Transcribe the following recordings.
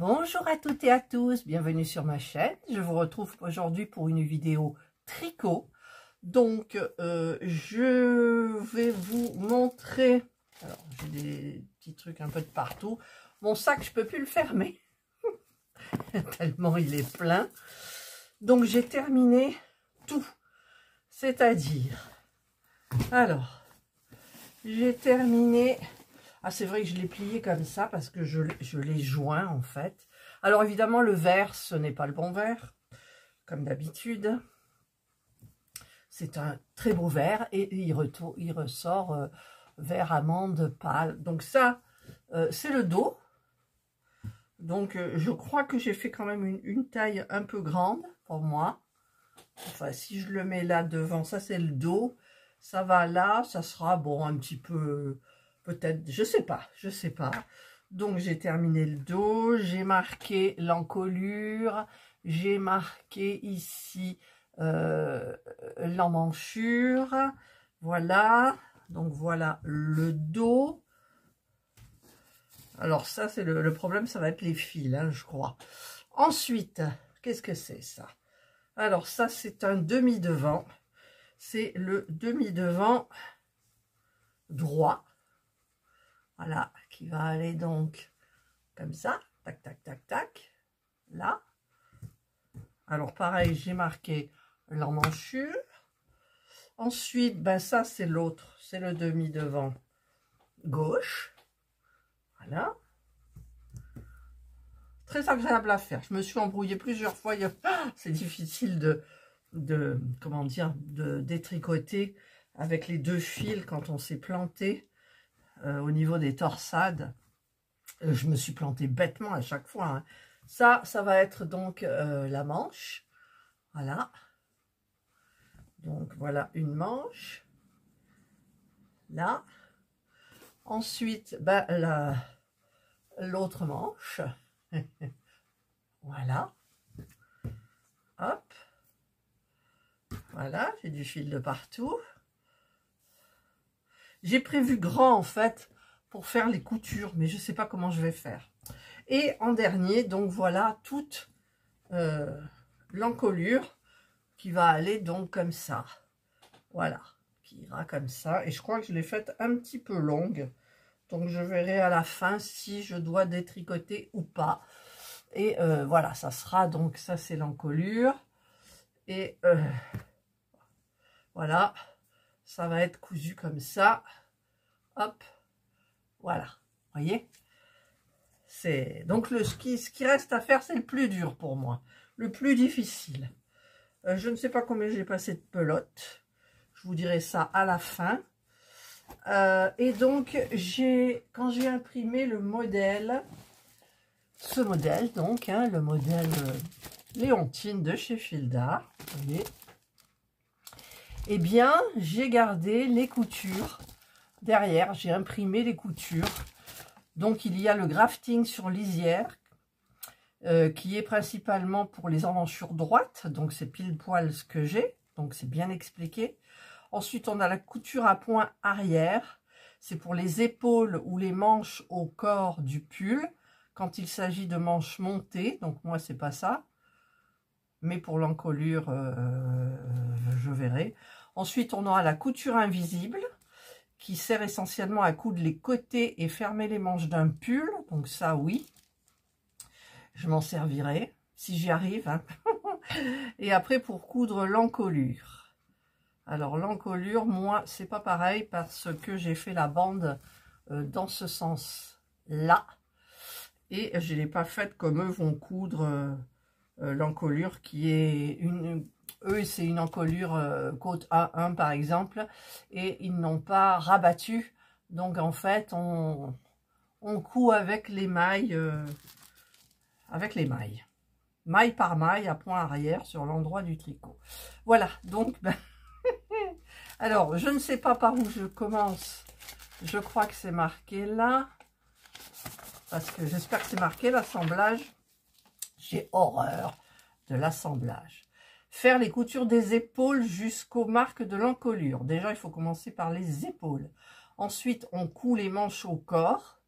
Bonjour à toutes et à tous, bienvenue sur ma chaîne. Je vous retrouve aujourd'hui pour une vidéo tricot. Donc, je vais vous montrer, alors j'ai des petits trucs un peu de partout. Mon sac, je peux plus le fermer, tellement il est plein. Donc, j'ai terminé tout, c'est-à-dire, alors, j'ai terminé... Ah, c'est vrai que je l'ai plié comme ça parce que je l'ai joint en fait. Alors évidemment, le vert, ce n'est pas le bon vert, comme d'habitude. C'est un très beau vert et il ressort vert amande pâle. Donc ça, c'est le dos. Donc je crois que j'ai fait quand même une taille un peu grande pour moi. Enfin, si je le mets là devant, ça c'est le dos. Ça va là, ça sera bon un petit peu... Peut-être, je sais pas. Donc, j'ai terminé le dos, j'ai marqué l'encolure, j'ai marqué ici l'emmanchure. Voilà. Donc, voilà le dos. Alors, ça, c'est le problème, ça va être les fils, hein, je crois. Ensuite, qu'est-ce que c'est ça? Alors, ça, c'est un demi-devant. C'est le demi-devant droit. Voilà, qui va aller donc comme ça, tac, tac, tac, tac, là. Alors pareil, j'ai marqué l'emmanchure. Ensuite, ben ça c'est l'autre, c'est le demi-devant gauche. Voilà. Très agréable à faire. Je me suis embrouillée plusieurs fois. C'est difficile comment dire, de détricoter avec les deux fils quand on s'est planté. Au niveau des torsades, je me suis plantée bêtement à chaque fois. Hein. Ça va être donc la manche. Voilà. Donc, voilà une manche. Là. Ensuite, ben, l'autre manche. Voilà. Hop. Voilà, j'ai du fil de partout. J'ai prévu grand en fait pour faire les coutures, mais je ne sais pas comment je vais faire. Et en dernier, donc voilà toute l'encolure qui va aller donc comme ça. Voilà, qui ira comme ça. Et je crois que je l'ai faite un petit peu longue. Donc je verrai à la fin si je dois détricoter ou pas. Et voilà, ça sera donc, ça c'est l'encolure. Et voilà. Ça va être cousu comme ça. Hop. Voilà. Voyez? C'est donc ce qui reste à faire, c'est le plus dur pour moi. Le plus difficile. Je ne sais pas combien j'ai passé de pelote. Je vous dirai ça à la fin. Et donc, quand j'ai imprimé le modèle, ce modèle, donc, hein, le modèle Léontine de chez Filda, vous voyez, eh bien, j'ai gardé les coutures derrière, j'ai imprimé les coutures. Donc, il y a le grafting sur lisière, qui est principalement pour les emmanchures droites. Donc, c'est pile poil ce que j'ai. Donc, c'est bien expliqué. Ensuite, on a la couture à point arrière. C'est pour les épaules ou les manches au corps du pull. Quand il s'agit de manches montées. Donc, moi, c'est pas ça. Mais pour l'encolure, je verrai. Ensuite, on aura la couture invisible qui sert essentiellement à coudre les côtés et fermer les manches d'un pull. Donc ça, oui, je m'en servirai, si j'y arrive. Hein. Et après, pour coudre l'encolure. Alors, l'encolure, moi, c'est pas pareil parce que j'ai fait la bande dans ce sens-là. Et je ne l'ai pas faite comme eux vont coudre l'encolure qui est eux, c'est une encolure côte A1 par exemple, et ils n'ont pas rabattu. Donc en fait, on coud avec les mailles, maille par maille à point arrière sur l'endroit du tricot. Voilà, donc, ben, alors, je ne sais pas par où je commence. Je crois que c'est marqué là, parce que j'espère que c'est marqué l'assemblage. J'ai horreur de l'assemblage. Faire les coutures des épaules jusqu'aux marques de l'encolure. Déjà, il faut commencer par les épaules. Ensuite, on coud les manches au corps.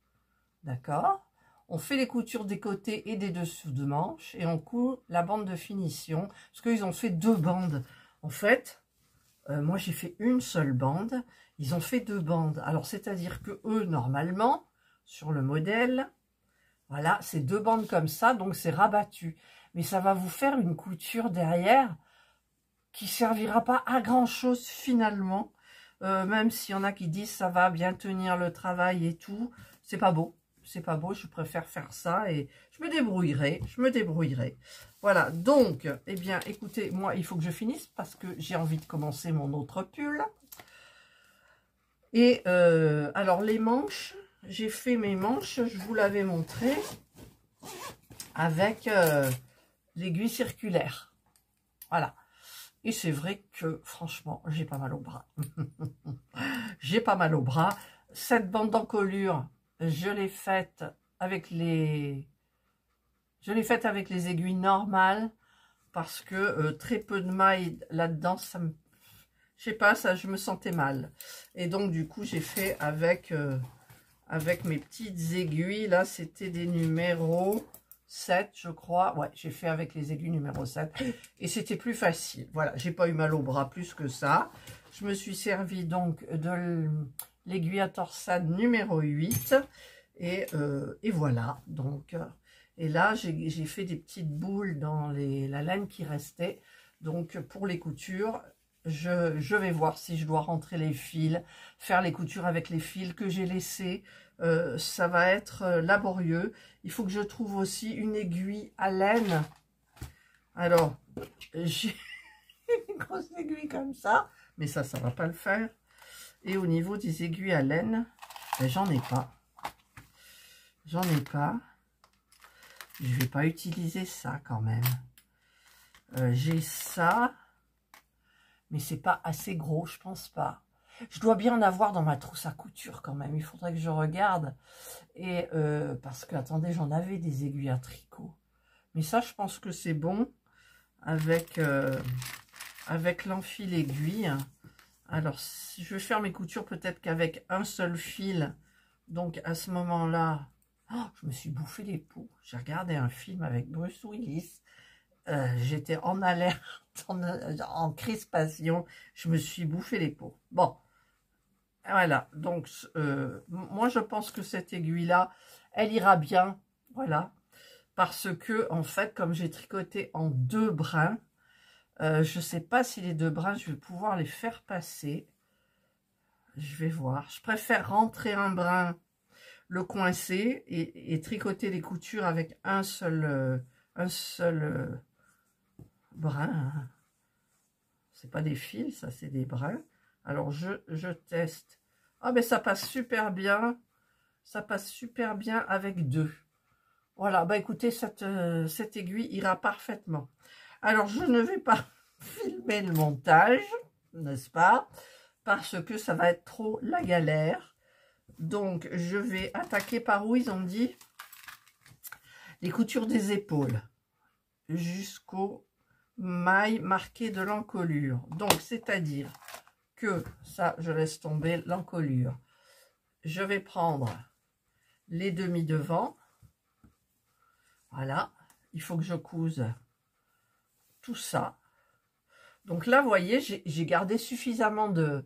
D'accord. On fait les coutures des côtés et des dessous de manches et on coud la bande de finition. Parce qu'ils ont fait 2 bandes. En fait, moi j'ai fait une seule bande. Ils ont fait 2 bandes. Alors c'est-à-dire que eux, normalement, sur le modèle, voilà, c'est 2 bandes comme ça, donc c'est rabattu. Mais ça va vous faire une couture derrière qui servira pas à grand chose finalement. Même s'il y en a qui disent ça va bien tenir le travail et tout, c'est pas beau. C'est pas beau, je préfère faire ça et je me débrouillerai. Voilà, donc, eh bien, écoutez, moi, il faut que je finisse parce que j'ai envie de commencer mon autre pull. Et alors, les manches, j'ai fait mes manches, je vous l'avais montré, avec l'aiguille circulaire. Voilà. Et c'est vrai que, franchement, j'ai pas mal au bras. J'ai pas mal au bras. Cette bande d'encolure, je l'ai faite avec les... aiguilles normales. Parce que très peu de mailles là-dedans, ça me... Je sais pas, ça, je me sentais mal. Et donc, du coup, j'ai fait avec mes petites aiguilles. Là, c'était des numéros 7, je crois. Ouais, j'ai fait avec les aiguilles numéro 7. Et c'était plus facile. Voilà, j'ai pas eu mal au bras plus que ça. Je me suis servi donc de l'aiguille à torsade numéro 8. Et voilà. Donc, et là, j'ai fait des petites boules dans la laine qui restait. Donc, pour les coutures, je vais voir si je dois rentrer les fils, faire les coutures avec les fils que j'ai laissés. Ça va être laborieux. Il faut que je trouve aussi une aiguille à laine. Alors, j'ai une grosse aiguille comme ça, mais ça va pas le faire. Et au niveau des aiguilles à laine, ben, j'en ai pas. J'en ai pas. Je vais pas utiliser ça quand même. J'ai ça, mais c'est pas assez gros, je pense pas. Je dois bien en avoir dans ma trousse à couture quand même. Il faudrait que je regarde. Et parce que, attendez, j'en avais des aiguilles à tricot. Mais ça, je pense que c'est bon avec l'enfil aiguille. Alors, si je vais faire mes coutures peut-être qu'avec un seul fil. Donc, à ce moment-là, oh, je me suis bouffé les peaux. J'ai regardé un film avec Bruce Willis. J'étais en alerte, en crispation. Je me suis bouffé les peaux. Bon, voilà. Donc, moi, je pense que cette aiguille-là, elle ira bien. Voilà. Parce que, en fait, comme j'ai tricoté en 2 brins, je ne sais pas si les 2 brins, je vais pouvoir les faire passer. Je vais voir. Je préfère rentrer un brin, le coincer et tricoter les coutures avec un seul brin. C'est pas des fils, ça, c'est des brins. Alors, je teste. Ah, mais ça passe super bien. Ça passe super bien avec 2. Voilà, bah écoutez, cette aiguille ira parfaitement. Alors, je ne vais pas filmer le montage, n'est-ce pas? Parce que ça va être trop la galère. Donc, je vais attaquer par où ils ont dit les coutures des épaules jusqu'aux mailles marquées de l'encolure. Donc, c'est-à-dire que ça, je laisse tomber l'encolure. Je vais prendre les demi devant. Voilà, il faut que je couse tout ça. Donc là, vous voyez, j'ai gardé suffisamment de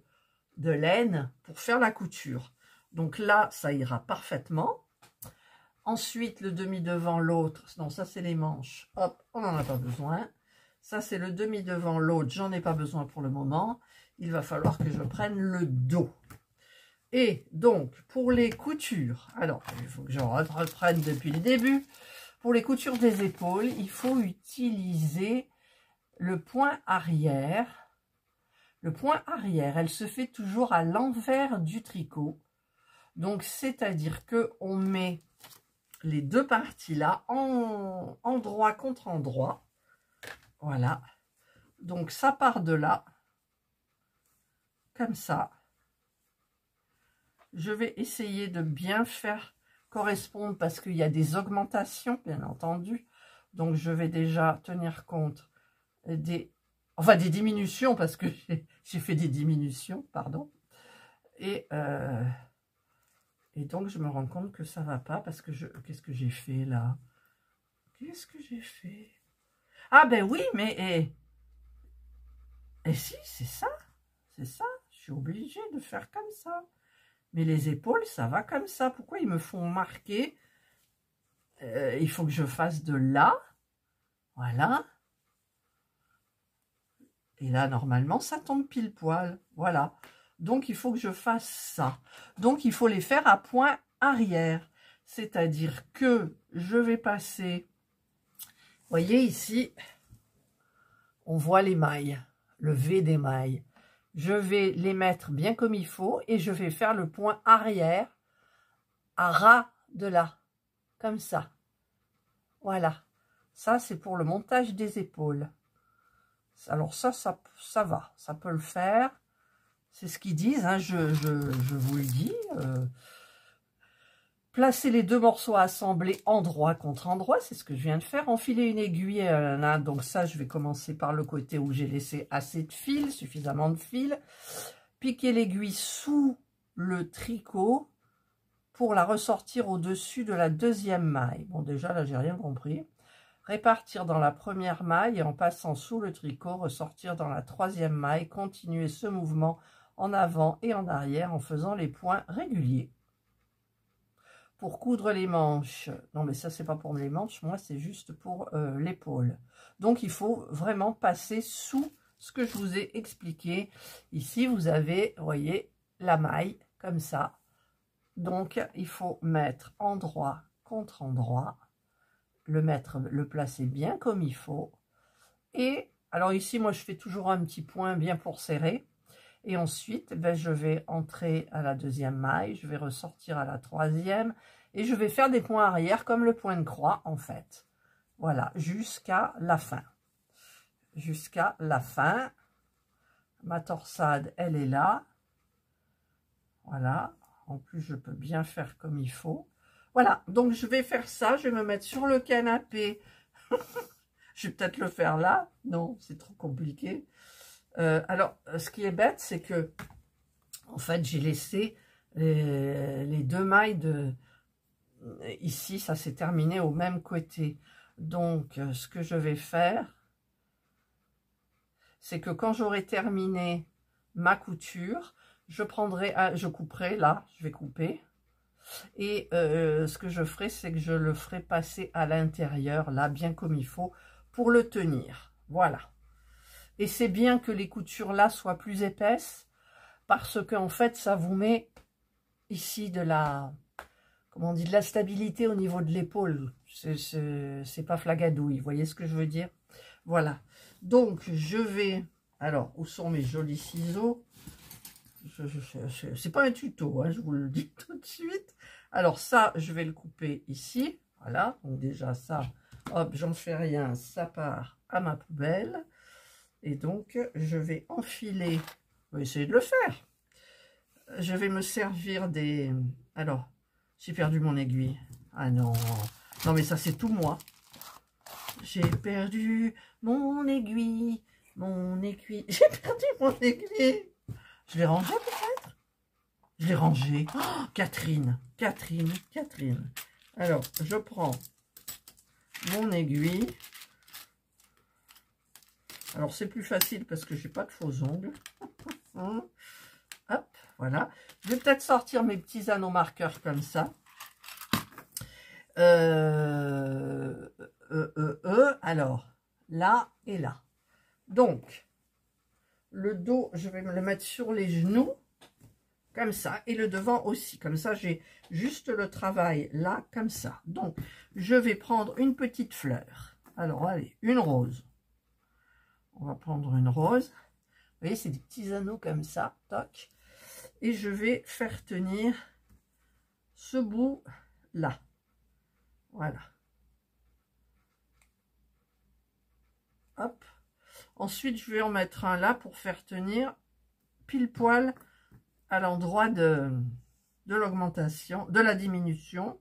laine pour faire la couture. Donc là, ça ira parfaitement. Ensuite, le demi-devant, l'autre. Non, ça, c'est les manches. Hop, on n'en a pas besoin. Ça, c'est le demi-devant, l'autre. J'en ai pas besoin pour le moment. Il va falloir que je prenne le dos. Et donc, pour les coutures, alors, il faut que je reprenne depuis le début. Pour les coutures des épaules, il faut utiliser le point arrière. Le point arrière, elle se fait toujours à l'envers du tricot. Donc, c'est-à-dire qu'on met les 2 parties là, en droit contre endroit. Voilà. Donc, ça part de là, comme ça. Je vais essayer de bien faire correspondre parce qu'il y a des augmentations, bien entendu. Donc, je vais déjà tenir compte des diminutions, parce que j'ai fait des diminutions, pardon. Et Et donc, je me rends compte que ça va pas parce que qu'est-ce que j'ai fait là? Qu'est-ce que j'ai fait? Ah ben oui, mais... Et si, c'est ça. C'est ça. Je suis obligée de faire comme ça. Mais les épaules, ça va comme ça. Pourquoi ils me font marquer? Il faut que je fasse de là. Voilà. Et là, normalement, ça tombe pile poil. Voilà. Donc, il faut que je fasse ça. Donc, il faut les faire à point arrière. C'est-à-dire que je vais passer... Vous voyez ici, on voit les mailles, le V des mailles. Je vais les mettre bien comme il faut et je vais faire le point arrière à ras de là. Comme ça. Voilà. Ça, c'est pour le montage des épaules. Alors ça va. Ça peut le faire. C'est ce qu'ils disent, hein, je vous le dis. Placez les deux morceaux assemblés endroit contre endroit, c'est ce que je viens de faire. Enfiler une aiguille, là, donc ça, je vais commencer par le côté où j'ai laissé assez de fil, suffisamment de fil. Piquer l'aiguille sous le tricot pour la ressortir au-dessus de la deuxième maille. Bon, déjà, là, j'ai rien compris. Répartir dans la première maille et en passant sous le tricot, ressortir dans la troisième maille. Continuer ce mouvement en avant et en arrière en faisant les points réguliers. Pour coudre les manches, non mais ça c'est pas pour les manches, moi c'est juste pour l'épaule. Donc il faut vraiment passer sous ce que je vous ai expliqué. Ici vous avez, vous voyez, la maille comme ça. Donc il faut mettre endroit contre endroit, le placer bien comme il faut. Et alors ici moi je fais toujours un petit point bien pour serrer. Et ensuite, ben, je vais entrer à la deuxième maille, je vais ressortir à la troisième, et je vais faire des points arrière comme le point de croix, en fait. Voilà, jusqu'à la fin. Jusqu'à la fin. Ma torsade, elle est là. Voilà. En plus, je peux bien faire comme il faut. Voilà, donc je vais faire ça, je vais me mettre sur le canapé. Je vais peut-être le faire là. Non, c'est trop compliqué. Alors, ce qui est bête, c'est que, en fait, j'ai laissé les deux mailles de... Ici, ça s'est terminé au même côté. Donc, ce que je vais faire, c'est que quand j'aurai terminé ma couture, je couperai, là, je vais couper. Et ce que je ferai, c'est que je le ferai passer à l'intérieur, là, bien comme il faut, pour le tenir. Voilà. Et c'est bien que les coutures là soient plus épaisses parce qu'en fait, ça vous met ici de la, comment on dit, de la stabilité au niveau de l'épaule. C'est pas flagadouille, vous voyez ce que je veux dire? Voilà. Donc, je vais... Alors, où sont mes jolis ciseaux? C'est pas un tuto, hein, je vous le dis tout de suite. Alors, ça, je vais le couper ici. Voilà. Donc, déjà, ça, hop, j'en fais rien. Ça part à ma poubelle. Et donc, je vais enfiler, je vais essayer de le faire. Je vais me servir des... Alors, j'ai perdu mon aiguille. Ah non, non mais ça c'est tout moi. J'ai perdu mon aiguille, mon aiguille. J'ai perdu mon aiguille. Je l'ai rangé peut-être? Je l'ai rangé. Oh, Catherine. Alors, je prends mon aiguille. Alors, c'est plus facile parce que j'ai pas de faux ongles. Hop, voilà. Je vais peut-être sortir mes petits anneaux marqueurs comme ça. Alors, là et là. Donc, le dos, je vais me le mettre sur les genoux, comme ça. Et le devant aussi. Comme ça, j'ai juste le travail là, comme ça. Donc, je vais prendre une petite fleur. Alors, allez, une rose. On va prendre une rose. Vous voyez, c'est des petits anneaux comme ça. Toc. Et je vais faire tenir ce bout là. Voilà. Hop. Ensuite, je vais en mettre un là pour faire tenir pile poil à l'endroit de l'augmentation, de la diminution.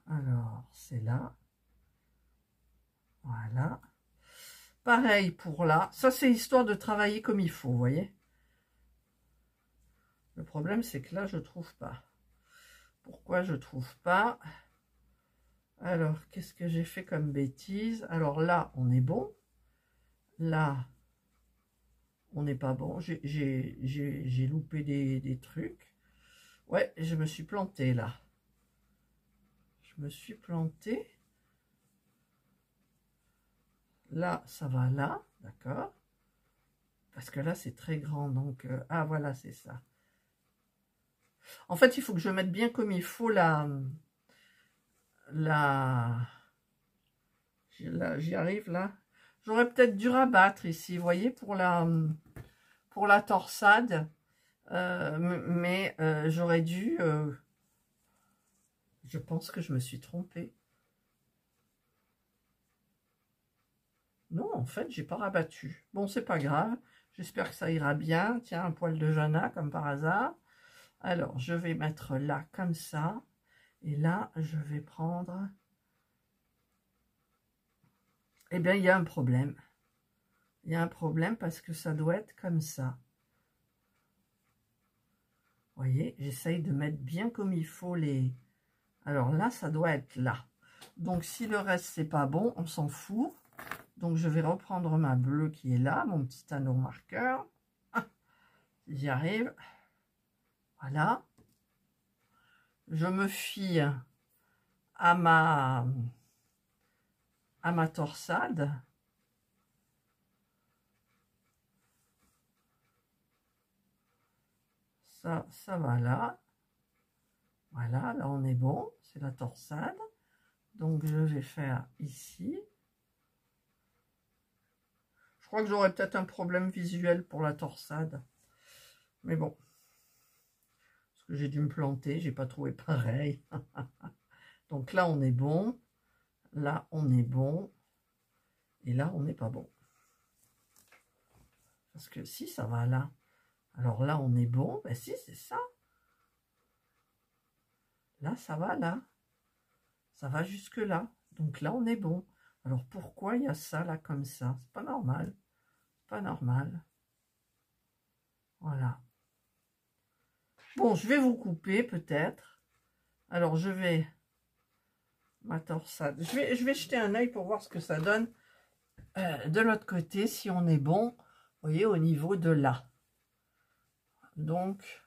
Alors, c'est là. Voilà. Pareil pour là. Ça, c'est histoire de travailler comme il faut, vous voyez. Le problème, c'est que là, je trouve pas. Pourquoi je trouve pas? Alors, qu'est-ce que j'ai fait comme bêtise? Alors là, on est bon. Là, on n'est pas bon. J'ai loupé des trucs. Ouais, je me suis plantée là. Je me suis plantée. Là, ça va là, d'accord? Parce que là, c'est très grand. Donc, ah, voilà, c'est ça. En fait, il faut que je mette bien comme il faut j'y arrive là. J'aurais peut-être dû rabattre ici, vous voyez, pour la torsade. Mais j'aurais dû... je pense que je me suis trompée. Non, en fait, j'ai pas rabattu. Bon, c'est pas grave. J'espère que ça ira bien. Tiens, un poil de Jana, comme par hasard. Alors, je vais mettre là, comme ça. Et là, je vais prendre... Eh bien, il y a un problème. Il y a un problème parce que ça doit être comme ça. Vous voyez, j'essaye de mettre bien comme il faut les... Alors là, ça doit être là. Donc, si le reste, c'est pas bon, on s'en fout. Donc, je vais reprendre ma bleue qui est là, mon petit anneau marqueur. Ah, j'y arrive. Voilà. Je me fie à ma torsade. Ça va là. Voilà, là on est bon. C'est la torsade. Donc, je vais faire ici. Je crois que j'aurais peut-être un problème visuel pour la torsade. Mais bon. Parce que j'ai dû me planter. J'ai pas trouvé pareil. Donc là, on est bon. Là, on est bon. Et là, on n'est pas bon. Parce que si, ça va là. Alors là, on est bon. Ben si, c'est ça. Là, ça va là. Ça va jusque là. Donc là, on est bon. Alors pourquoi il y a ça là comme ça? C'est pas normal. Pas normal. Voilà. Bon, je vais vous couper peut-être. Alors je vais... Ma torsade. Je vais jeter un œil pour voir ce que ça donne de l'autre côté, si on est bon, vous voyez, au niveau de là. Donc,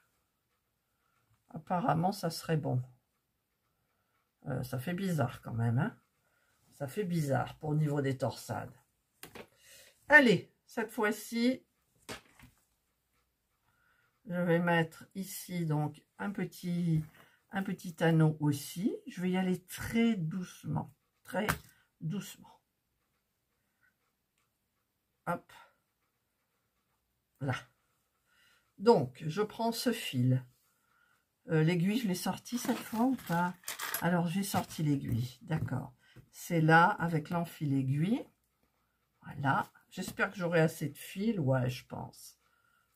apparemment, ça serait bon. Ça fait bizarre quand même, hein. Ça fait bizarre pour au niveau des torsades. Allez, cette fois-ci, je vais mettre ici donc un petit anneau aussi. Je vais y aller très doucement, très doucement. Hop, là. Donc, je prends ce fil. L'aiguille, je l'ai sortie cette fois ou pas? Alors, j'ai sorti l'aiguille, d'accord. C'est là, avec l'enfil aiguille. Voilà. J'espère que j'aurai assez de fil. Ouais, je pense.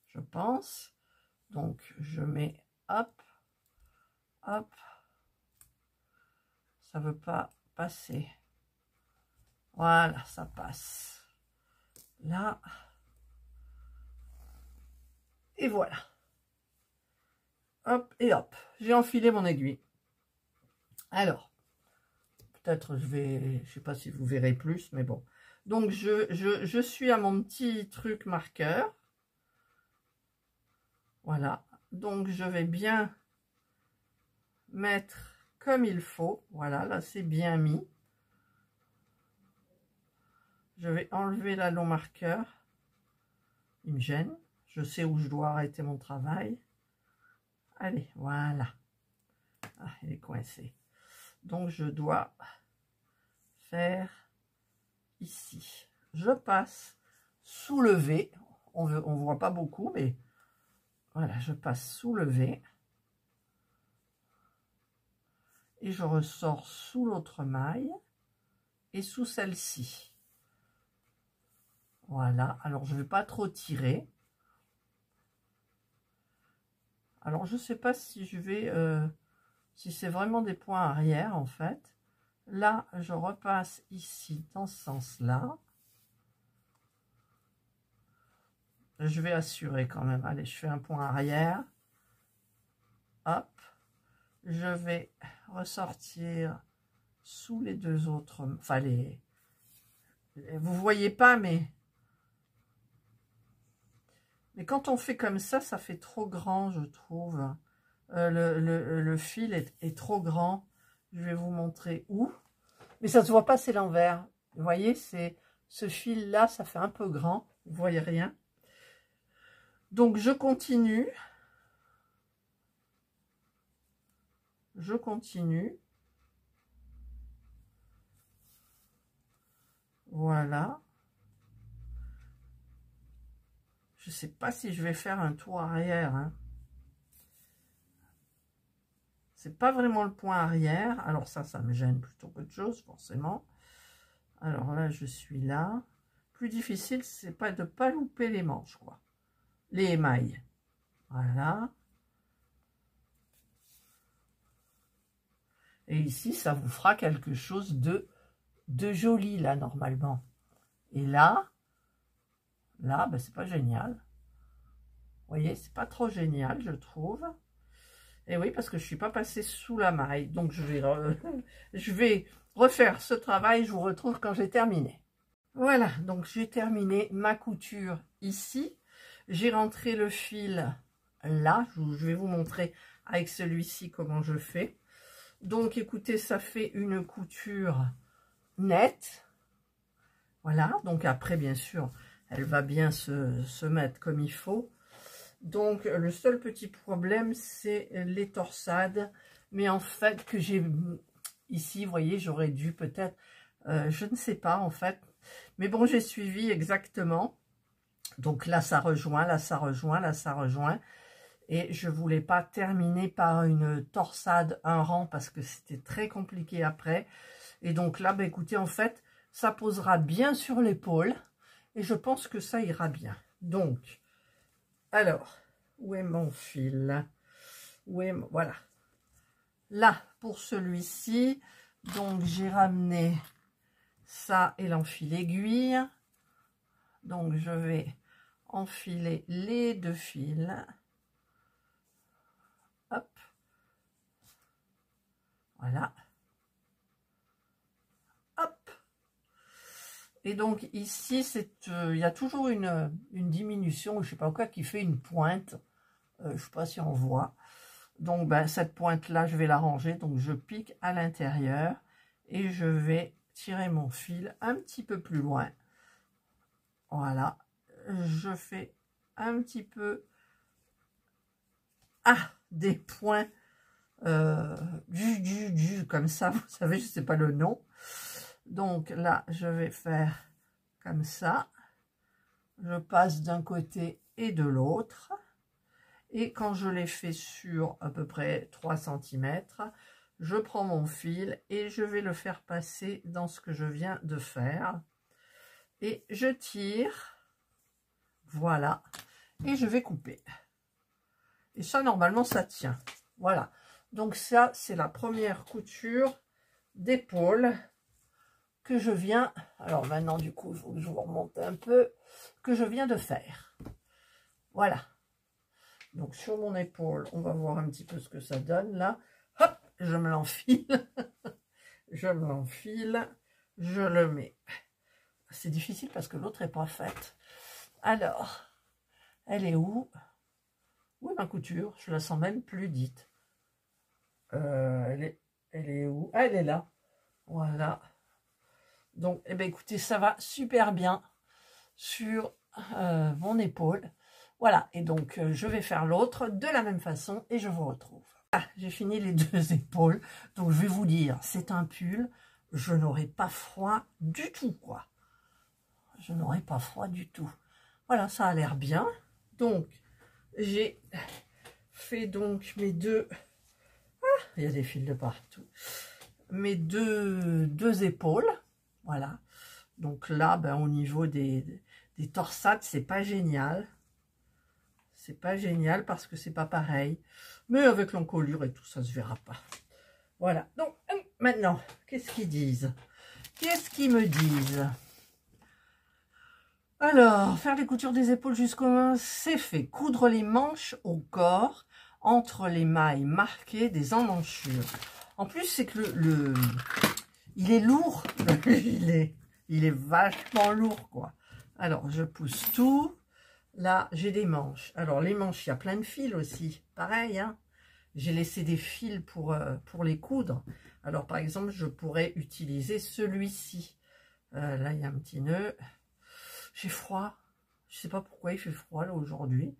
Je pense. Donc, je mets, hop, hop. Ça ne veut pas passer. Voilà, ça passe. Là. Et voilà. Hop, et hop. J'ai enfilé mon aiguille. Alors, peut-être je sais pas si vous verrez plus, mais bon. Donc, je suis à mon petit truc marqueur. Voilà. Donc, je vais bien mettre comme il faut. Voilà, là, c'est bien mis. Je vais enlever l'allon marqueur. Il me gêne. Je sais où je dois arrêter mon travail. Allez, voilà. Ah, il est coincé. Donc, je dois faire ici. Je passe soulever. On voit pas beaucoup, mais voilà, je passe soulever. Et je ressors sous l'autre maille et sous celle-ci. Voilà, alors je ne vais pas trop tirer. Alors je ne sais pas si je vais, si c'est vraiment des points arrière en fait. Là, je repasse ici dans ce sens-là. Je vais assurer quand même. Allez, je fais un point arrière. Hop. je vais ressortir sous les deux autres, enfin vous voyez pas, mais quand on fait comme ça fait trop grand, je trouve. Le fil est trop grand. Je vais vous montrer où. Mais ça se voit pas, c'est l'envers. Vous voyez, c'est ce fil là, ça fait un peu grand. Vous voyez rien. Donc je continue. Je continue. Voilà. Je sais pas si je vais faire un tour arrière. Hein. C'est pas vraiment le point arrière. Alors ça me gêne plutôt qu'autre chose, forcément. Alors là, je suis là. Plus difficile, c'est pas de pas louper les manches, quoi. Les émails. Voilà. Et ici, ça vous fera quelque chose de joli, là, normalement. Et là, ben, c'est pas génial. Vous voyez, c'est pas trop génial, je trouve. Et oui, parce que je suis pas passée sous la maille. Donc, je vais refaire ce travail. Je vous retrouve quand j'ai terminé. Voilà, donc j'ai terminé ma couture ici. J'ai rentré le fil là. Je vais vous montrer avec celui-ci comment je fais. Donc, écoutez, ça fait une couture nette. Voilà, donc après, bien sûr, elle va bien se mettre comme il faut. Donc, le seul petit problème, c'est les torsades. Mais en fait, que j'ai ici, vous voyez, j'aurais dû peut-être, je ne sais pas en fait. Mais bon, j'ai suivi exactement. Donc là, ça rejoint, là, ça rejoint, là, ça rejoint. Et je voulais pas terminer par une torsade, un rang, parce que c'était très compliqué après. Et donc là, bah, écoutez, en fait, ça posera bien sur l'épaule. Et je pense que ça ira bien. Donc, alors, où est mon fil? Voilà. Là, pour celui-ci, donc j'ai ramené ça et l'enfil aiguille. Donc, je vais enfiler les deux fils. Hop. Voilà. Hop. Et donc ici, il y a toujours une diminution, je sais pas quoi, qui fait une pointe. Je sais pas si on voit. Donc ben, cette pointe-là, je vais la ranger. Donc je pique à l'intérieur et je vais tirer mon fil un petit peu plus loin. Voilà. Je fais un petit peu des points comme ça, vous savez, je sais pas le nom. Donc là, je vais faire comme ça. Je passe d'un côté et de l'autre. Et quand je l'ai fait sur à peu près 3 cm, je prends mon fil et je vais le faire passer dans ce que je viens de faire. Et je tire. Voilà. Et je vais couper. Et ça, normalement, ça tient. Voilà. Donc ça, c'est la première couture d'épaule que je viens, alors maintenant du coup il faut que je vous remonte un peu, que je viens de faire. Voilà. Donc sur mon épaule, on va voir un petit peu ce que ça donne là. Hop, je me l'enfile. Je me l'enfile. Je le mets. C'est difficile parce que l'autre est pas faite. Alors, elle est où? Où est ma couture? Je la sens même plus dite. Elle est où? Ah, elle est là. Voilà. Donc, eh bien, écoutez, ça va super bien sur mon épaule. Voilà, et donc je vais faire l'autre de la même façon et je vous retrouve. Ah, j'ai fini les deux épaules. Donc, je vais vous dire, c'est un pull. Je n'aurai pas froid du tout, quoi. Je n'aurai pas froid du tout. Voilà, ça a l'air bien. Donc, j'ai fait donc mes deux... Ah, il y a des fils de partout. Mes deux épaules. Voilà. Donc là, ben, au niveau des torsades, c'est pas génial. C'est pas génial parce que c'est pas pareil. Mais avec l'encolure et tout, ça se verra pas. Voilà. Donc, maintenant, qu'est-ce qu'ils disent? Qu'est-ce qu'ils me disent? Alors, faire les coutures des épaules jusqu'au main, c'est fait. Coudre les manches au corps entre les mailles marquées des emmanchures. En plus, c'est que il est lourd. il est vachement lourd, quoi. Alors, je pousse tout. Là, j'ai des manches. Alors, les manches, il y a plein de fils aussi. Pareil, hein. J'ai laissé des fils pour les coudre. Alors, par exemple, je pourrais utiliser celui-ci. Là, il y a un petit nœud. J'ai froid. Je sais pas pourquoi il fait froid, là, aujourd'hui.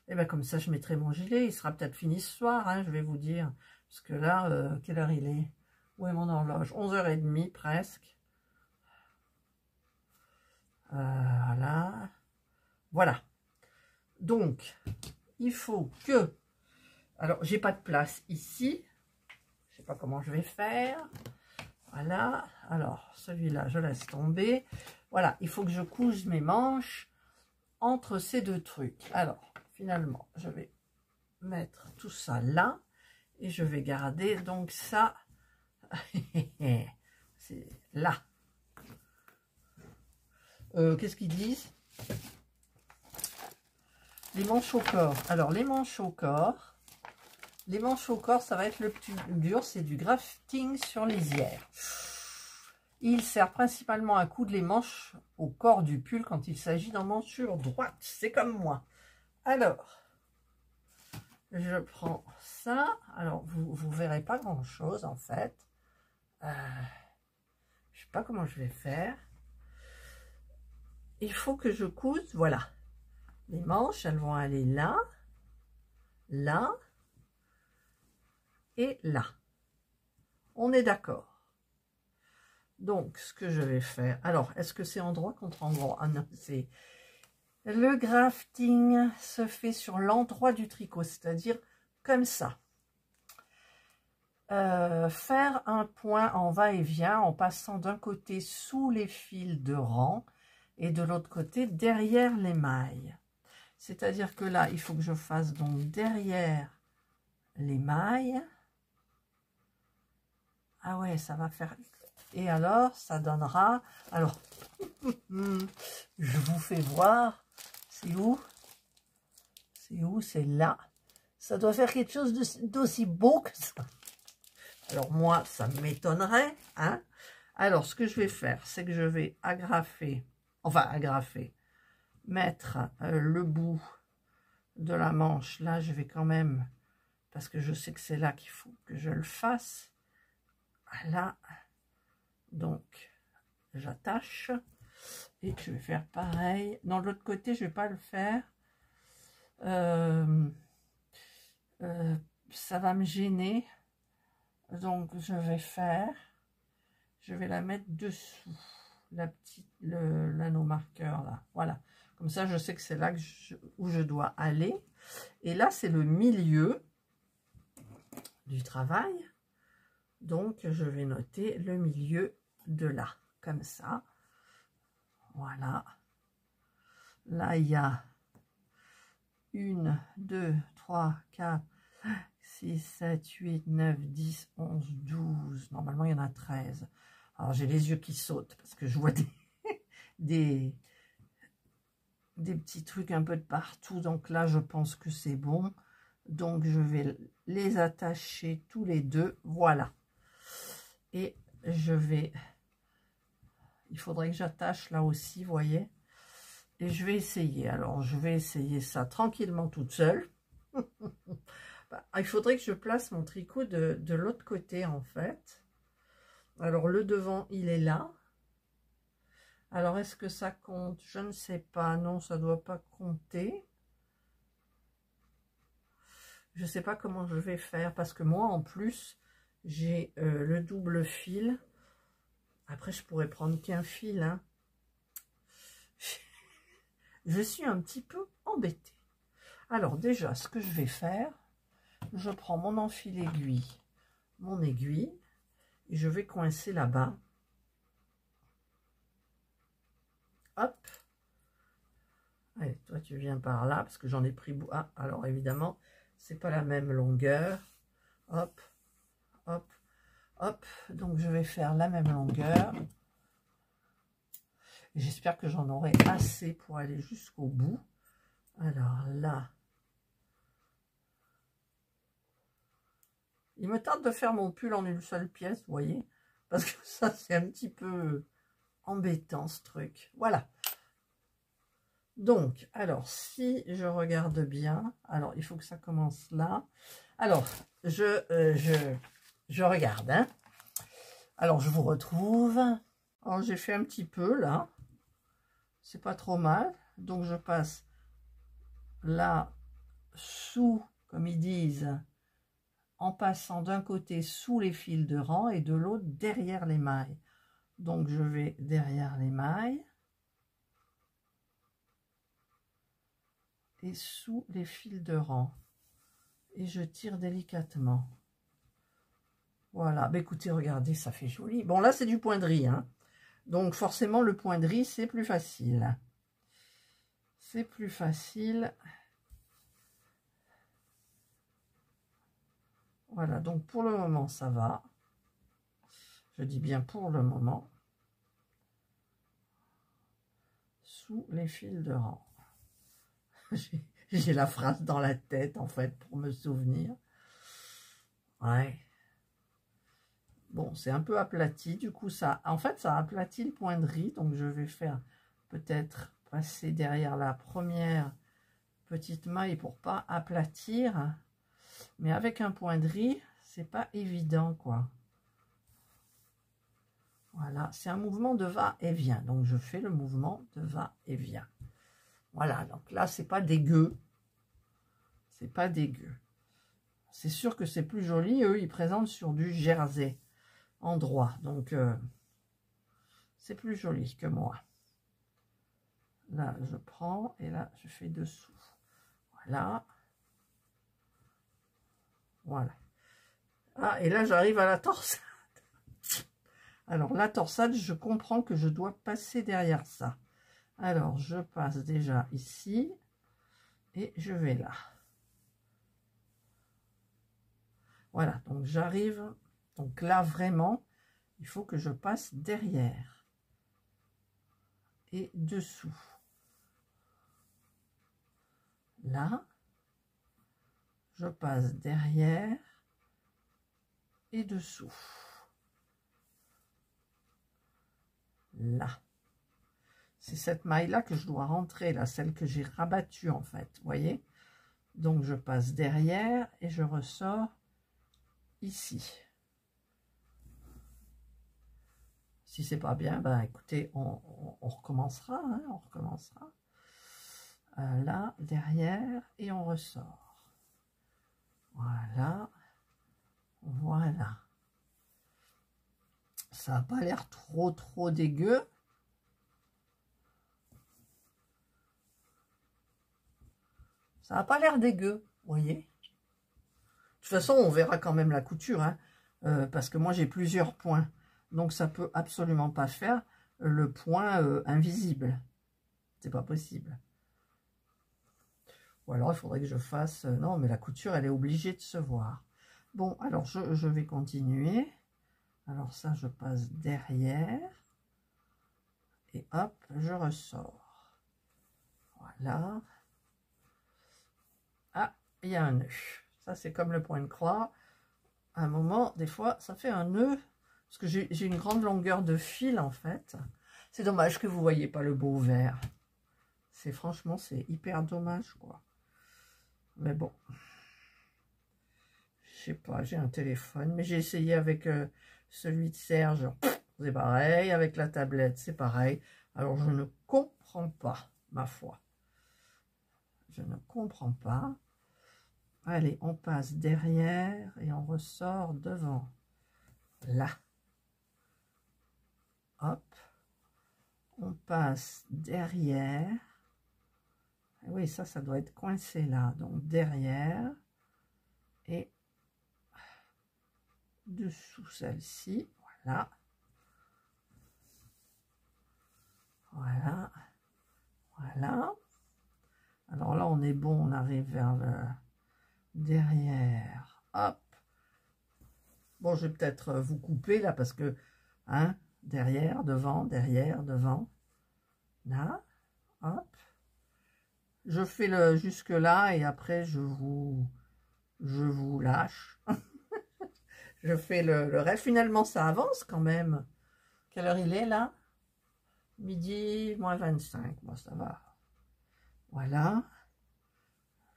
Et bien, comme ça, je mettrai mon gilet. Il sera peut-être fini ce soir, hein, je vais vous dire. Parce que là, quelle heure il est? Où est mon horloge? 11h30, presque. Voilà. Voilà. Donc, il faut que... Alors, j'ai pas de place ici. Je sais pas comment je vais faire. Voilà. Alors, celui-là, je laisse tomber. Voilà, il faut que je couse mes manches entre ces deux trucs. Alors, finalement, je vais mettre tout ça là. Et je vais garder donc ça. C'est là. Qu'est-ce qu'ils disent? Les manches au corps. Alors, les manches au corps, ça va être le plus dur. C'est du grafting sur lisière. Il sert principalement à coudre les manches au corps du pull quand il s'agit d'emmanchures droite. C'est comme moi. Alors, je prends ça. Alors, vous verrez pas grand-chose, en fait. Je sais pas comment je vais faire. Il faut que je couse, voilà. Les manches, elles vont aller là, là et là. On est d'accord. Donc, ce que je vais faire... Alors, est-ce que c'est endroit contre endroit? Ah non, c'est... Le grafting se fait sur l'endroit du tricot, c'est-à-dire comme ça. Faire un point en va-et-vient en passant d'un côté sous les fils de rang et de l'autre côté derrière les mailles. C'est-à-dire que là, il faut que je fasse donc derrière les mailles. Ah ouais, ça va faire... Et alors, ça donnera... Alors, je vous fais voir. C'est où? C'est où? C'est là. Ça doit faire quelque chose d'aussi beau que ça. Alors moi, ça m'étonnerait, hein. Alors, ce que je vais faire, c'est que je vais agrafer, enfin agrafer, mettre le bout de la manche. Là, je vais quand même, parce que je sais que c'est là qu'il faut que je le fasse. Là, donc, j'attache. Et je vais faire pareil. Dans l'autre côté, je ne vais pas le faire. Ça va me gêner. Donc, je vais la mettre dessous. L'anneau marqueur, là. Voilà. Comme ça, je sais que c'est là où je dois aller. Et là, c'est le milieu du travail. Donc, je vais noter le milieu de là. Comme ça. Voilà. Là, il y a 1, 2, 3, 4, 6, 7, 8, 9, 10, 11, 12. Normalement, il y en a 13. Alors, j'ai les yeux qui sautent parce que je vois des petits trucs un peu de partout. Donc là, je pense que c'est bon. Donc, je vais les attacher tous les deux. Voilà. Et je vais... Il faudrait que j'attache là aussi, vous voyez. Et je vais essayer. Alors, je vais essayer ça tranquillement toute seule. Il faudrait que je place mon tricot de l'autre côté, en fait. Alors, le devant, il est là. Alors, est-ce que ça compte? Je ne sais pas. Non, ça ne doit pas compter. Je ne sais pas comment je vais faire. Parce que moi, en plus, j'ai le double fil. Après, je pourrais prendre qu'un fil, hein. Je suis un petit peu embêtée. Alors, déjà, ce que je vais faire, je prends mon enfil-aiguille, mon aiguille, et je vais coincer là-bas. Hop. Allez, toi, tu viens par là, parce que j'en ai pris... Ah, alors, évidemment, c'est pas la même longueur. Hop, hop, hop. Donc, je vais faire la même longueur. J'espère que j'en aurai assez pour aller jusqu'au bout. Alors, là... Il me tarde de faire mon pull en une seule pièce, vous voyez, parce que ça, c'est un petit peu embêtant, ce truc. Voilà. Donc, alors, si je regarde bien, alors, il faut que ça commence là. Alors, je regarde, hein. Alors, je vous retrouve. Alors, j'ai fait un petit peu, là. C'est pas trop mal. Donc, je passe là, sous, comme ils disent, en passant d'un côté sous les fils de rang et de l'autre derrière les mailles. Donc, je vais derrière les mailles et sous les fils de rang. Et je tire délicatement. Voilà. Bah, écoutez, regardez, ça fait joli. Bon, là, c'est du point de riz, hein. Donc, forcément, le point de riz, c'est plus facile. C'est plus facile. Voilà, donc pour le moment, ça va. Je dis bien pour le moment. Sous les fils de rang. J'ai la phrase dans la tête, en fait, pour me souvenir. Ouais. Bon, c'est un peu aplati. Du coup, ça, en fait, ça aplatit le point de riz. Donc, je vais faire peut-être passer derrière la première petite maille pour pas aplatir. Mais avec un point de riz, c'est pas évident, quoi. Voilà, c'est un mouvement de va-et-vient. Donc, je fais le mouvement de va-et-vient. Voilà, donc là, c'est pas dégueu. C'est pas dégueu. C'est sûr que c'est plus joli. Eux, ils présentent sur du jersey en droit. Donc, c'est plus joli que moi. Là, je prends et là, je fais dessous. Voilà. Voilà. Ah, et là, j'arrive à la torsade. Alors, la torsade, je comprends que je dois passer derrière ça. Alors, je passe déjà ici et je vais là. Voilà, donc j'arrive. Donc là, vraiment, il faut que je passe derrière et dessous. Là, je passe derrière et dessous. Là. C'est cette maille-là que je dois rentrer, là, celle que j'ai rabattue, en fait, vous voyez? Donc, je passe derrière et je ressors ici. Si c'est pas bien, ben écoutez, on recommencera, hein, on recommencera. Là, derrière, et on ressort. Voilà. Voilà. Ça n'a pas l'air trop dégueu. Ça n'a pas l'air dégueu, vous voyez. De toute façon, on verra quand même la couture, hein, parce que moi, j'ai plusieurs points. Donc, ça peut absolument pas faire le point invisible. C'est pas possible. Ou alors, il faudrait que je fasse... non, mais la couture, elle est obligée de se voir. Bon, alors, je vais continuer. Alors, ça, je passe derrière. Et hop, je ressors. Voilà. Ah, il y a un nœud. Ça, c'est comme le point de croix. À un moment, des fois, ça fait un nœud. Parce que j'ai une grande longueur de fil, en fait. C'est dommage que vous ne voyez pas le beau vert. Franchement, c'est hyper dommage, quoi. Mais bon. Je sais pas, j'ai un téléphone. Mais j'ai essayé avec celui de Serge. C'est pareil. Avec la tablette, c'est pareil. Alors, je ne comprends pas, ma foi. Je ne comprends pas. Allez, on passe derrière et on ressort devant. Là. Hop. On passe derrière. Oui, ça doit être coincé là. Donc, derrière. Et dessous celle-ci. Voilà. Voilà. Voilà. Alors là, on est bon. On arrive vers le derrière. Hop. Bon, je vais peut-être vous couper là parce que, hein, derrière, devant, là, hop. Je fais le jusque là et après je vous lâche. je fais le rêve. Finalement, ça avance quand même. Quelle heure il est là? Midi moins 25. Bon, ça va. Voilà.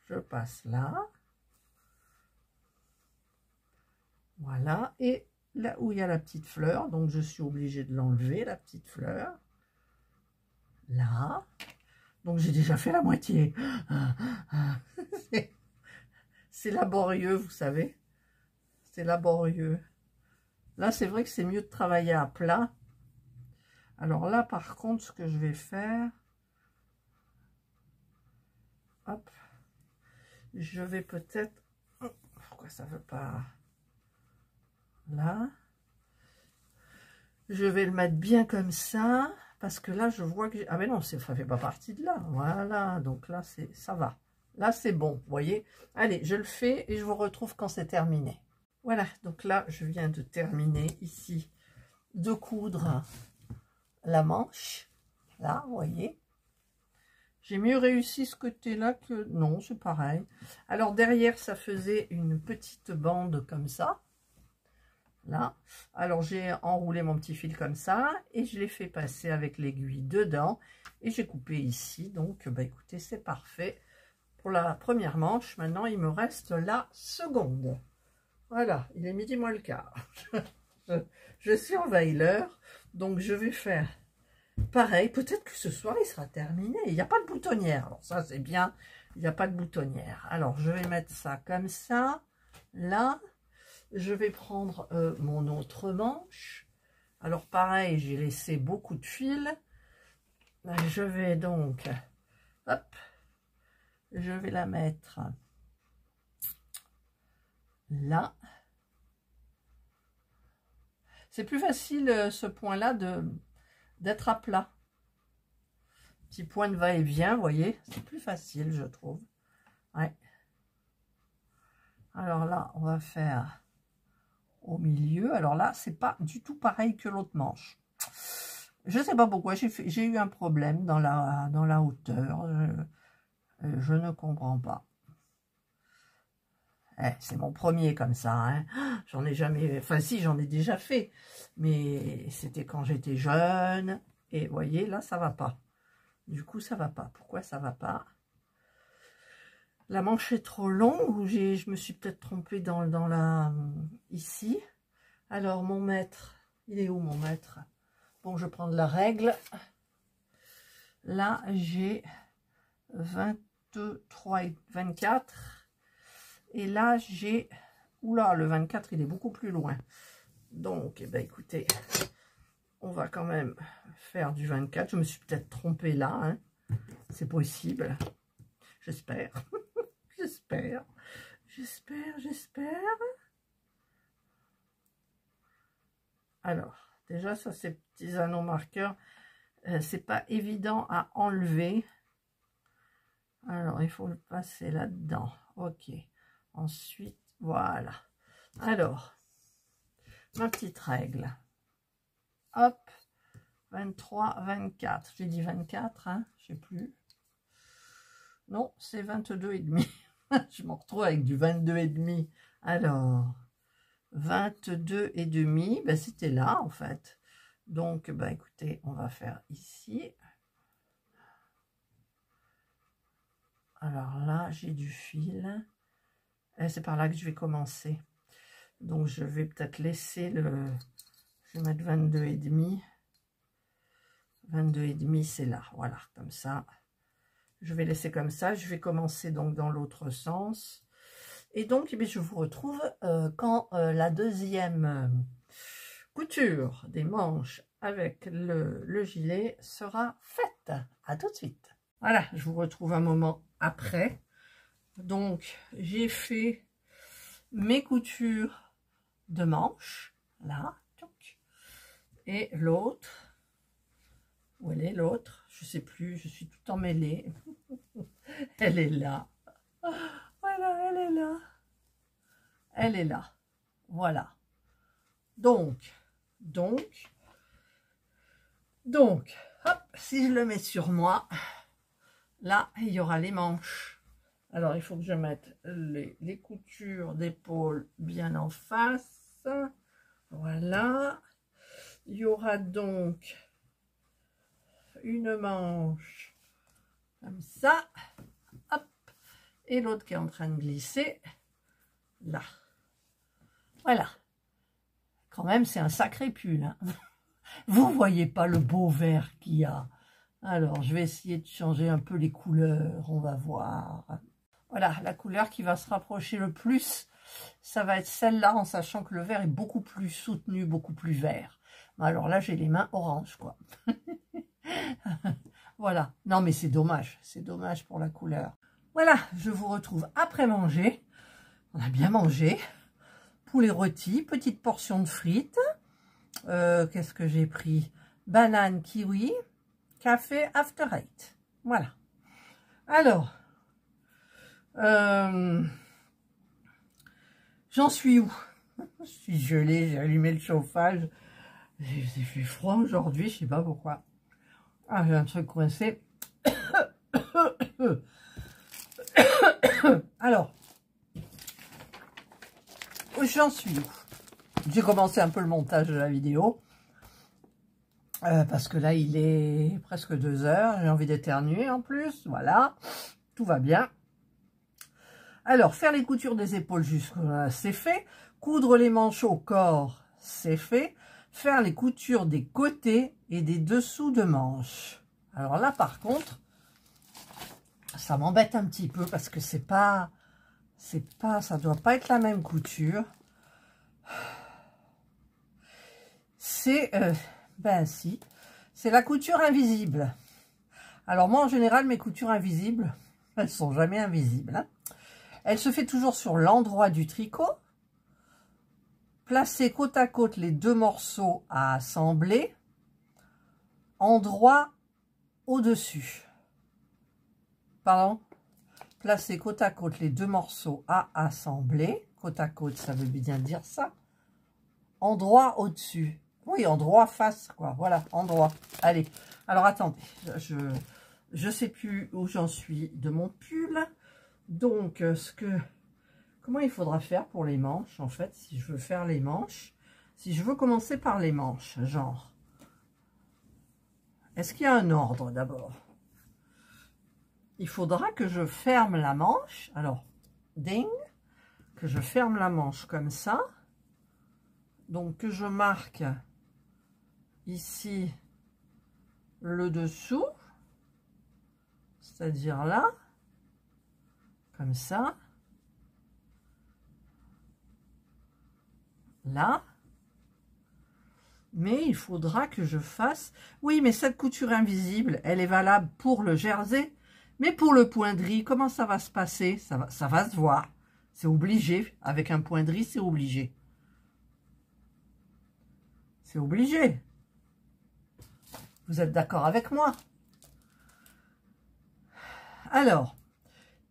Je passe là. Voilà. Et là où il y a la petite fleur, donc je suis obligée de l'enlever, la petite fleur. Là. Donc j'ai déjà fait la moitié. C'est laborieux, vous savez. C'est laborieux. Là, c'est vrai que c'est mieux de travailler à plat. Alors là, par contre, ce que je vais faire, hop, je vais peut-être, pourquoi ça veut pas, là, je vais le mettre bien comme ça, parce que là, je vois que, ah mais non, ça fait pas partie de là, voilà, donc là, ça va. Là, c'est bon, vous voyez. Allez, je le fais et je vous retrouve quand c'est terminé. Voilà, donc là, je viens de terminer ici de coudre la manche. Là, vous voyez. J'ai mieux réussi ce côté-là que... Non, c'est pareil. Alors, derrière, ça faisait une petite bande comme ça. Là. Alors, j'ai enroulé mon petit fil comme ça et je l'ai fait passer avec l'aiguille dedans. Et j'ai coupé ici. Donc, bah, écoutez, c'est parfait. Pour la première manche, maintenant, il me reste la seconde. Voilà, il est midi moins le quart. Je suis en veilleur, donc je vais faire pareil. Peut-être que ce soir, il sera terminé. Il n'y a pas de boutonnière. Alors ça, c'est bien. Il n'y a pas de boutonnière. Alors, je vais mettre ça comme ça. Là, je vais prendre mon autre manche. Alors, pareil, j'ai laissé beaucoup de fil. Je vais donc... Hop. Je vais la mettre... là. C'est plus facile ce point-là d'être à plat. Petit point de va-et-vient, vous voyez, c'est plus facile, je trouve. Ouais. Alors là, on va faire au milieu. Alors là, c'est pas du tout pareil que l'autre manche. Je sais pas pourquoi, j'ai eu un problème dans la hauteur. Je ne comprends pas. C'est mon premier comme ça, hein. J'en ai jamais, enfin si, j'en ai déjà fait, mais c'était quand j'étais jeune, et vous voyez, là, ça va pas. Du coup, ça va pas. Pourquoi ça va pas? La manche est trop longue, ou je me suis peut-être trompée dans la... ici. Alors, mon mètre, il est où mon mètre? Bon, je prends de la règle. Là, j'ai 23 et 24. Et là, j'ai... Oula, le 24, il est beaucoup plus loin. Donc, eh ben, écoutez, on va quand même faire du 24. Je me suis peut-être trompée là. Hein. C'est possible. J'espère. J'espère. J'espère. Alors, déjà, ça, ces petits anneaux marqueurs, c'est pas évident à enlever. Alors, il faut le passer là-dedans. Ok. Ensuite, voilà. Alors, ma petite règle. Hop, 23, 24. J'ai dit 24, hein, je sais plus. Non, c'est 22 et demi. Je me retrouve avec du 22 et demi. Alors, 22 et demi, ben, c'était là, en fait. Donc, ben, écoutez, on va faire ici. Alors là, j'ai du fil. C'est par là que je vais commencer. Donc, je vais peut-être laisser le... Je vais mettre 22 et demi. 22 et demi, c'est là. Voilà, comme ça. Je vais laisser comme ça. Je vais commencer donc dans l'autre sens. Et donc, eh bien, je vous retrouve quand la deuxième couture des manches avec le gilet sera faite. À tout de suite. Voilà, je vous retrouve un moment après. Donc, j'ai fait mes coutures de manches, là, et l'autre, où elle est l'autre? Je sais plus, je suis tout emmêlée. Elle est là. Voilà, elle est là. Elle est là. Voilà. Donc, hop, si je le mets sur moi, là, il y aura les manches. Alors, il faut que je mette les coutures d'épaule bien en face. ça. Voilà. Il y aura donc une manche comme ça. Hop. Et l'autre qui est en train de glisser là. Voilà. Quand même, c'est un sacré pull. Hein. Vous voyez pas le beau vert qu'il y a. Alors, je vais essayer de changer un peu les couleurs. On va voir. Voilà, la couleur qui va se rapprocher le plus, ça va être celle-là, en sachant que le vert est beaucoup plus soutenu, beaucoup plus vert. Alors là, j'ai les mains orange, quoi. Voilà. Non, mais c'est dommage. C'est dommage pour la couleur. Voilà, je vous retrouve après manger. On a bien mangé. Poulet rôti, petite portion de frites. Qu'est-ce que j'ai pris? Banane, kiwi, café, after eight. Voilà. Alors, j'en suis où? Je suis gelée, j'ai allumé le chauffage. Il fait froid aujourd'hui, je sais pas pourquoi. Ah, j'ai un truc coincé. Alors, j'en suis où? J'ai commencé un peu le montage de la vidéo. Parce que là, il est presque 2 heures. J'ai envie d'éternuer en plus. Voilà, tout va bien. Alors, faire les coutures des épaules jusque-là, c'est fait. Coudre les manches au corps, c'est fait. Faire les coutures des côtés et des dessous de manches. Alors là, par contre, ça m'embête un petit peu parce que ça doit pas être la même couture. C'est, ben si, c'est la couture invisible. Alors moi, en général, mes coutures invisibles, elles sont jamais invisibles. Hein. Elle se fait toujours sur l'endroit du tricot. Placer côte à côte les deux morceaux à assembler. Endroit au-dessus. Pardon. Placer côte à côte les deux morceaux à assembler. Côte à côte, ça veut bien dire ça. Endroit au-dessus. Oui, endroit face, quoi. Voilà, endroit. Allez. Alors, attendez. Je sais plus où j'en suis de mon pull. Donc, comment il faudra faire pour les manches, en fait, si je veux faire les manches. Si je veux commencer par les manches, genre. Est-ce qu'il y a un ordre, d'abord? Il faudra que je ferme la manche. Alors, ding. Que je ferme la manche comme ça. Donc, que je marque ici le dessous. C'est-à-dire là. Comme ça. Là. Mais il faudra que je fasse... Oui, mais cette couture invisible, elle est valable pour le jersey. Mais pour le point de riz, comment ça va se passer? Ça va se voir. C'est obligé. Avec un point de riz, c'est obligé. C'est obligé. Vous êtes d'accord avec moi? Alors,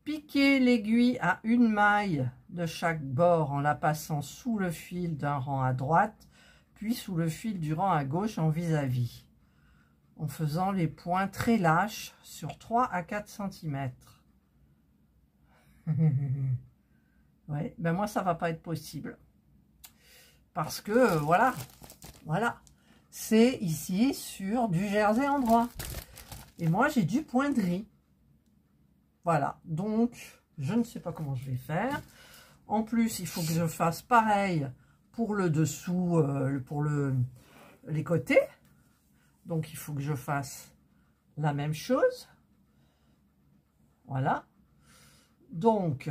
piquer l'aiguille à une maille de chaque bord en la passant sous le fil d'un rang à droite, puis sous le fil du rang à gauche en vis-à-vis, en faisant les points très lâches sur 3 à 4 cm. Ouais, ben moi ça va pas être possible. Parce que, voilà, c'est ici sur du jersey en droit. Et moi j'ai du point de riz. Voilà, donc je ne sais pas comment je vais faire. En plus, il faut que je fasse pareil pour le dessous, pour les côtés. Donc, il faut que je fasse la même chose. Voilà. Donc,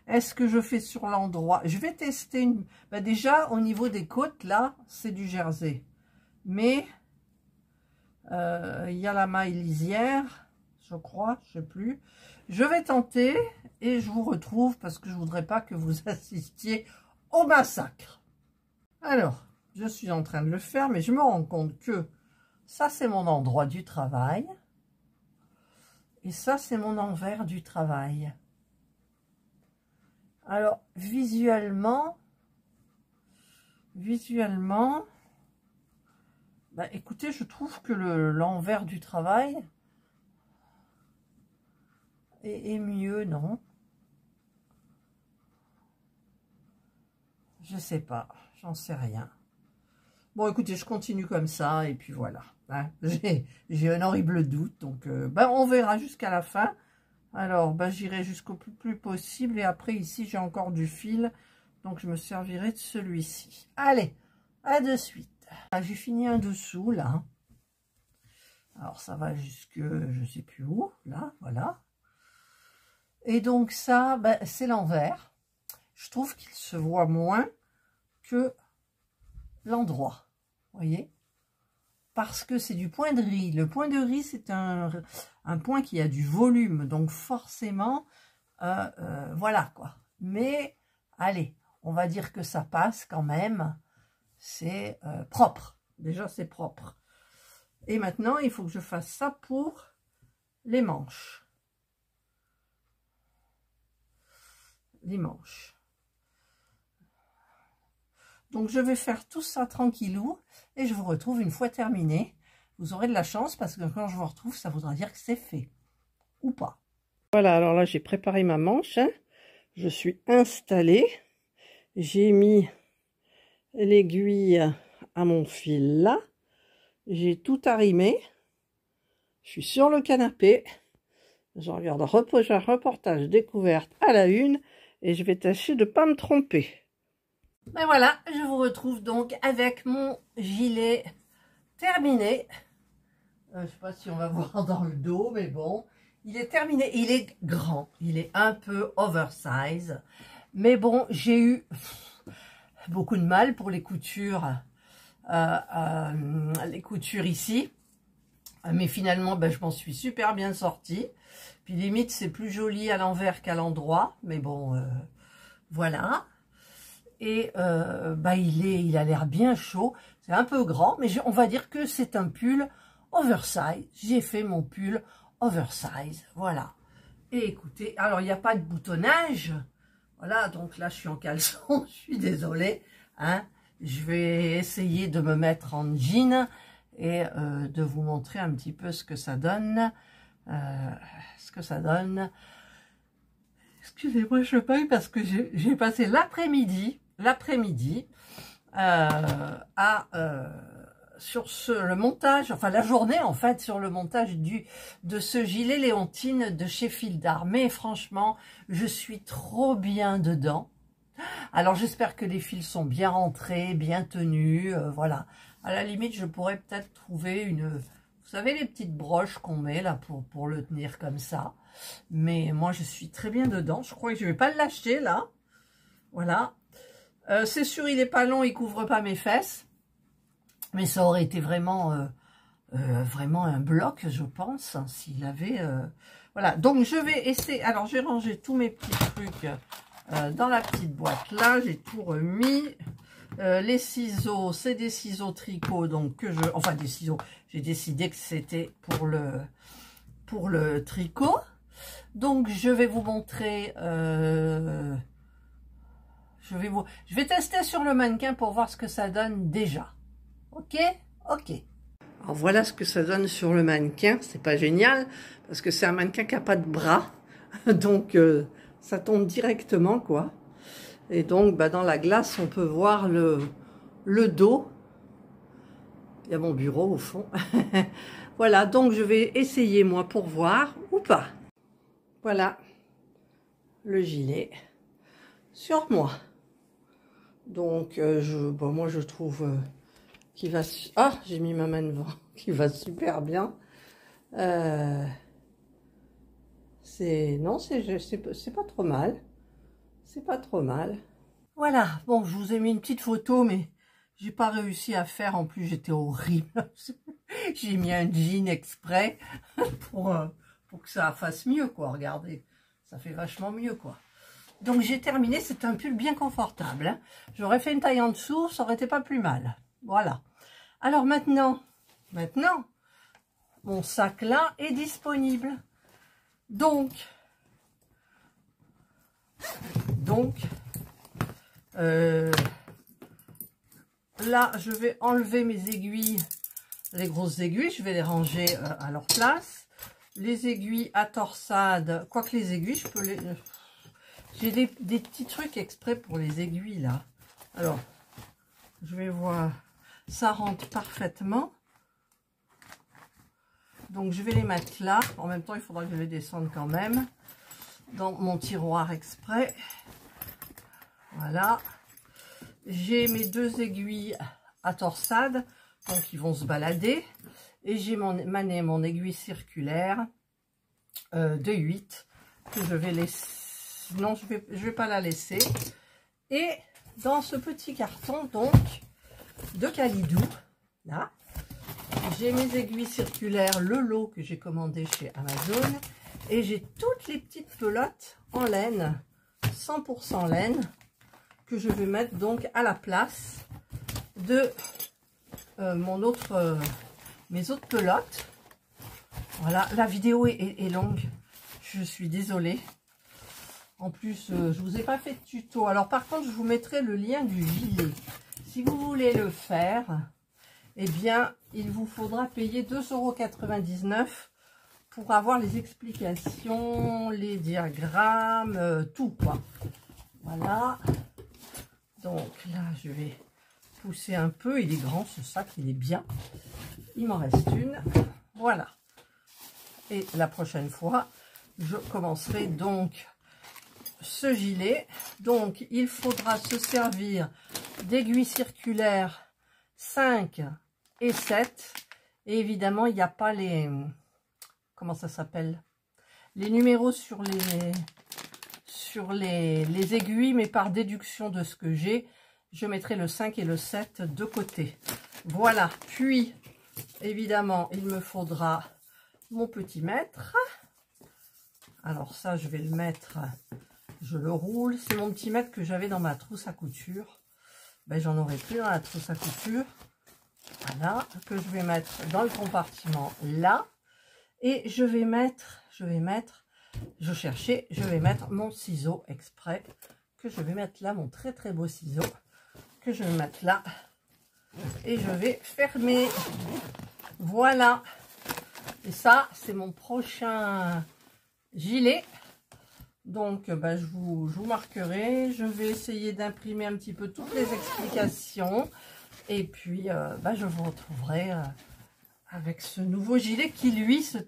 est-ce que je fais sur l'endroit? Je vais tester une... Ben déjà, au niveau des côtes, là, c'est du jersey. Mais, il y a la maille lisière, je crois, je ne sais plus. Je vais tenter et je vous retrouve parce que je ne voudrais pas que vous assistiez au massacre. Alors, je suis en train de le faire, mais je me rends compte que ça, c'est mon endroit du travail. Et ça, c'est mon envers du travail. Alors, visuellement, bah, écoutez, je trouve que l'envers du travail est mieux, non? Je sais pas, j'en sais rien. Bon, écoutez, je continue comme ça, et puis voilà. Hein. J'ai un horrible doute, donc ben, on verra jusqu'à la fin. Alors, ben, j'irai jusqu'au plus possible, et après, ici, j'ai encore du fil, donc je me servirai de celui-ci. Allez, à de suite. Ah, j'ai fini un dessous, là. Alors, ça va jusque, je sais plus où, là, voilà. Et donc, ça, ben, c'est l'envers. Je trouve qu'il se voit moins que l'endroit, voyez, parce que c'est du point de riz. Le point de riz, c'est un point qui a du volume, donc forcément, voilà quoi. Mais, allez, on va dire que ça passe quand même, c'est propre. Déjà, c'est propre. Et maintenant, il faut que je fasse ça pour les manches. Les manches. Donc, je vais faire tout ça tranquillou et je vous retrouve une fois terminé. Vous aurez de la chance parce que quand je vous retrouve, ça voudra dire que c'est fait ou pas. Voilà, alors là, j'ai préparé ma manche. Hein. Je suis installée. J'ai mis l'aiguille à mon fil là. J'ai tout arrimé. Je suis sur le canapé. Je regarde un reportage découverte à la une et je vais tâcher de ne pas me tromper. Ben voilà, je vous retrouve donc avec mon gilet terminé. Je ne sais pas si on va voir dans le dos, mais bon, il est terminé. Il est grand, il est un peu oversize. Mais bon, j'ai eu beaucoup de mal pour les coutures ici. Mais finalement, ben, je m'en suis super bien sortie. Puis limite, c'est plus joli à l'envers qu'à l'endroit. Mais bon, voilà. Et bah, il a l'air bien chaud. C'est un peu grand, mais on va dire que c'est un pull oversize. J'ai fait mon pull oversize. Voilà. Et écoutez, alors il n'y a pas de boutonnage. Voilà, donc là, je suis en caleçon. Je suis désolée. Hein. Je vais essayer de me mettre en jean et de vous montrer un petit peu ce que ça donne. Excusez-moi, je paye parce que j'ai passé l'après-midi sur le montage, enfin la journée en fait, sur le montage de ce gilet Léontine de chez Fil d'Art. Mais franchement, je suis trop bien dedans. Alors j'espère que les fils sont bien rentrés, bien tenus, voilà. À la limite, je pourrais peut-être trouver vous savez, les petites broches qu'on met là pour le tenir comme ça. Mais moi, je suis très bien dedans. Je crois que je ne vais pas le lâcher là. Voilà. C'est sûr, il n'est pas long, il ne couvre pas mes fesses. Mais ça aurait été vraiment, vraiment un bloc, je pense, hein, s'il avait... Voilà, donc je vais essayer... Alors, j'ai rangé tous mes petits trucs dans la petite boîte là. J'ai tout remis. Les ciseaux, c'est des ciseaux tricot, donc que je... Enfin, des ciseaux. J'ai décidé que c'était pour le tricot. Donc, je vais vous montrer... Je vais tester sur le mannequin pour voir ce que ça donne déjà. Ok? Ok. Alors, voilà ce que ça donne sur le mannequin. C'est pas génial, parce que c'est un mannequin qui n'a pas de bras. Donc, ça tombe directement, quoi. Et donc, bah, dans la glace, on peut voir le dos. Il y a mon bureau au fond. Voilà, donc je vais essayer, moi, pour voir ou pas. Voilà le gilet sur moi. Donc, bon, moi, je trouve qu'il va... Ah, j'ai mis ma main devant. Qui va super bien. Non, c'est pas trop mal. C'est pas trop mal. Voilà, bon, je vous ai mis une petite photo, mais j'ai pas réussi à faire. En plus, j'étais horrible. J'ai mis un jean exprès pour que ça fasse mieux, quoi. Regardez, ça fait vachement mieux, quoi. Donc, j'ai terminé. C'est un pull bien confortable. Hein. J'aurais fait une taille en dessous, ça aurait été pas plus mal. Voilà. Alors, maintenant, mon sac là est disponible. Donc, là, je vais enlever mes aiguilles, les grosses aiguilles, je vais les ranger à leur place. Les aiguilles à torsade, quoique les aiguilles, je peux les... J'ai des petits trucs exprès pour les aiguilles, là. Alors, je vais voir, ça rentre parfaitement. Donc, je vais les mettre là. En même temps, il faudra que je les descende quand même dans mon tiroir exprès. Voilà. J'ai mes 2 aiguilles à torsade, donc ils vont se balader. Et j'ai mon aiguille circulaire de 8 que je vais laisser. Non, je vais pas la laisser. Et dans ce petit carton, donc, de Calidou, là, j'ai mes aiguilles circulaires, le lot que j'ai commandé chez Amazon. Et j'ai toutes les petites pelotes en laine, 100% laine, que je vais mettre donc à la place de mes autres pelotes. Voilà, la vidéo est longue, je suis désolée. En plus, je vous ai pas fait de tuto. Alors par contre, je vous mettrai le lien du gilet. Si vous voulez le faire, eh bien, il vous faudra payer 2,99 € pour avoir les explications, les diagrammes, tout quoi. Voilà. Donc là, je vais pousser un peu. Il est grand ce sac, il est bien. Il m'en reste une. Voilà. Et la prochaine fois, je commencerai donc ce gilet. Donc, il faudra se servir d'aiguilles circulaires 5 et 7. Et évidemment, il n'y a pas les... Comment ça s'appelle? Les numéros sur les aiguilles, mais par déduction de ce que j'ai, je mettrai le 5 et le 7 de côté. Voilà. Puis, évidemment, il me faudra mon petit mètre. Alors ça, je vais le mettre, je le roule. C'est mon petit mètre que j'avais dans ma trousse à couture. Ben, j'en aurai plus dans la trousse à couture. Voilà, que je vais mettre dans le compartiment là. Et je vais mettre, je vais mettre mon ciseau exprès, que je vais mettre là, mon très très beau ciseau, que je vais mettre là. Et je vais fermer. Voilà. Et ça, c'est mon prochain gilet. Donc, ben, je vous marquerai. Je vais essayer d'imprimer un petit peu toutes les explications. Et puis, ben, je vous retrouverai avec ce nouveau gilet qui, lui, se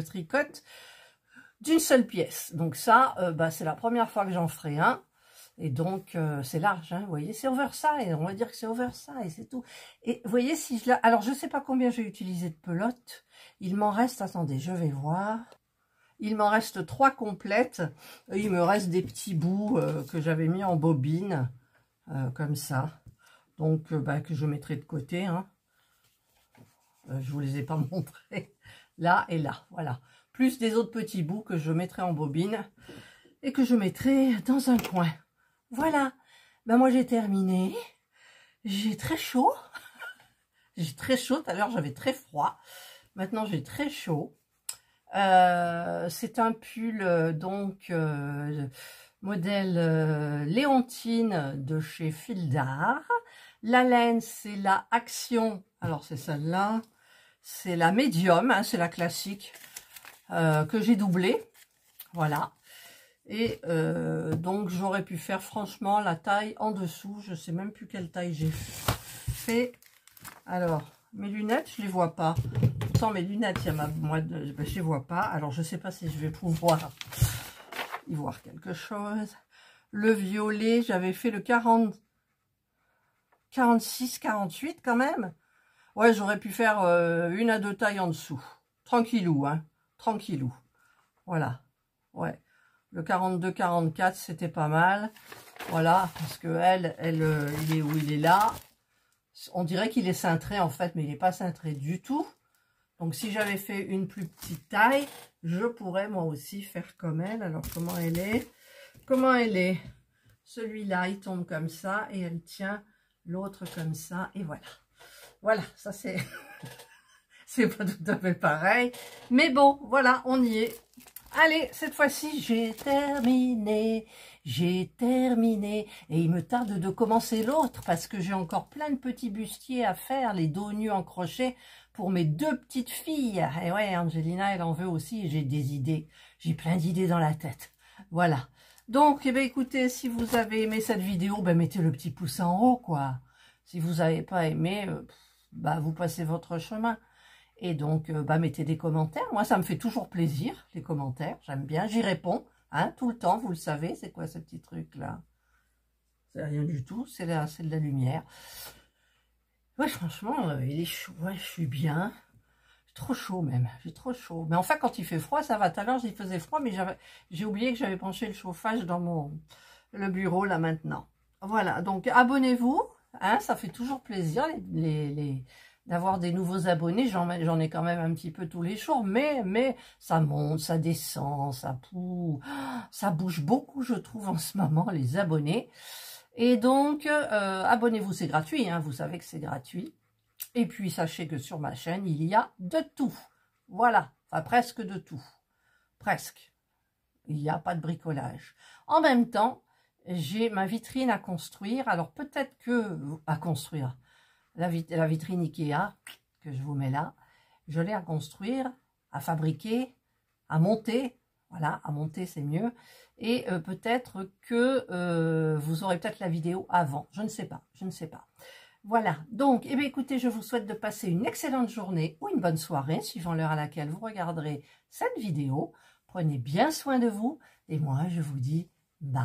tricote d'une seule pièce. Donc ça, ben, c'est la première fois que j'en ferai un. Et donc, c'est large, hein, vous voyez, c'est oversize. On va dire que c'est oversize, c'est tout. Et vous voyez, si je la... Alors, je ne sais pas combien j'ai utilisé de pelote. Il m'en reste, attendez, je vais voir. Il m'en reste 3 complètes. Il me reste des petits bouts que j'avais mis en bobine, comme ça. Donc, bah, que je mettrai de côté. Hein. Je vous les ai pas montrés. Là et là, voilà. Plus des autres petits bouts que je mettrai en bobine et que je mettrai dans un coin. Voilà. Ben, moi, j'ai terminé. J'ai très chaud. J'ai très chaud. Tout à l'heure, j'avais très froid. Maintenant, j'ai très chaud. C'est un pull, donc, modèle Léontine de chez Fil d'Art. La laine, c'est la Action. Alors, c'est celle-là. C'est la médium, hein, c'est la classique que j'ai doublée. Voilà. Et donc, j'aurais pu faire franchement la taille en dessous. Je sais même plus quelle taille j'ai fait. Alors, mes lunettes, je les vois pas. Pourtant, mes lunettes, il y a je les vois pas. Alors, je sais pas si je vais pouvoir y voir quelque chose. Le violet, j'avais fait le 40, 46, 48 quand même. Ouais, j'aurais pu faire 1 à 2 tailles en dessous. Tranquillou, hein. Tranquillou. Voilà. Ouais. Le 42, 44, c'était pas mal. Voilà, parce que il est où il est là. On dirait qu'il est cintré en fait, mais il n'est pas cintré du tout. Donc si j'avais fait une plus petite taille, je pourrais moi aussi faire comme elle. Alors comment elle est? Comment elle est? Celui-là, il tombe comme ça et elle tient l'autre comme ça. Et voilà. Voilà, ça c'est... c'est pas tout à fait pareil. Mais bon, voilà, on y est. Allez, cette fois-ci, j'ai terminé. J'ai terminé. Et il me tarde de commencer l'autre parce que j'ai encore plein de petits bustiers à faire, les dos nus en crochet pour mes 2 petites filles. Et ouais, Angelina, elle en veut aussi. J'ai des idées. J'ai plein d'idées dans la tête. Voilà. Donc, eh bien, écoutez, si vous avez aimé cette vidéo, ben, mettez le petit pouce en haut, quoi. Si vous n'avez pas aimé, bah, vous passez votre chemin. Et donc, bah, mettez des commentaires. Moi, ça me fait toujours plaisir, les commentaires. J'aime bien, j'y réponds, hein, tout le temps, vous le savez. C'est quoi ce petit truc-là? C'est rien du tout, c'est de la lumière. Ouais, franchement, il est chaud, ouais, je suis bien. Trop chaud même, j'ai trop chaud. Mais enfin, quand il fait froid, ça va. Tout à l'heure, il faisait froid, mais j'ai oublié que j'avais branché le chauffage dans le bureau, là, maintenant. Voilà, donc abonnez-vous, hein, ça fait toujours plaisir d'avoir des nouveaux abonnés. J'en ai quand même un petit peu tous les jours, mais ça monte, ça descend, ça bouge beaucoup, je trouve, en ce moment, les abonnés. Et donc, abonnez-vous, c'est gratuit, hein, vous savez que c'est gratuit. Et puis, sachez que sur ma chaîne, il y a de tout. Voilà, enfin presque de tout. Presque. Il n'y a pas de bricolage. En même temps, j'ai ma vitrine à construire. Alors, peut-être que... À construire. La vitrine Ikea, que je vous mets là, je l'ai à construire, à fabriquer, à monter. Voilà, à monter, c'est mieux. Et peut-être que vous aurez peut-être la vidéo avant. Je ne sais pas, je ne sais pas. Voilà, donc, eh bien, écoutez, je vous souhaite de passer une excellente journée ou une bonne soirée, suivant l'heure à laquelle vous regarderez cette vidéo. Prenez bien soin de vous et moi, je vous dis bye.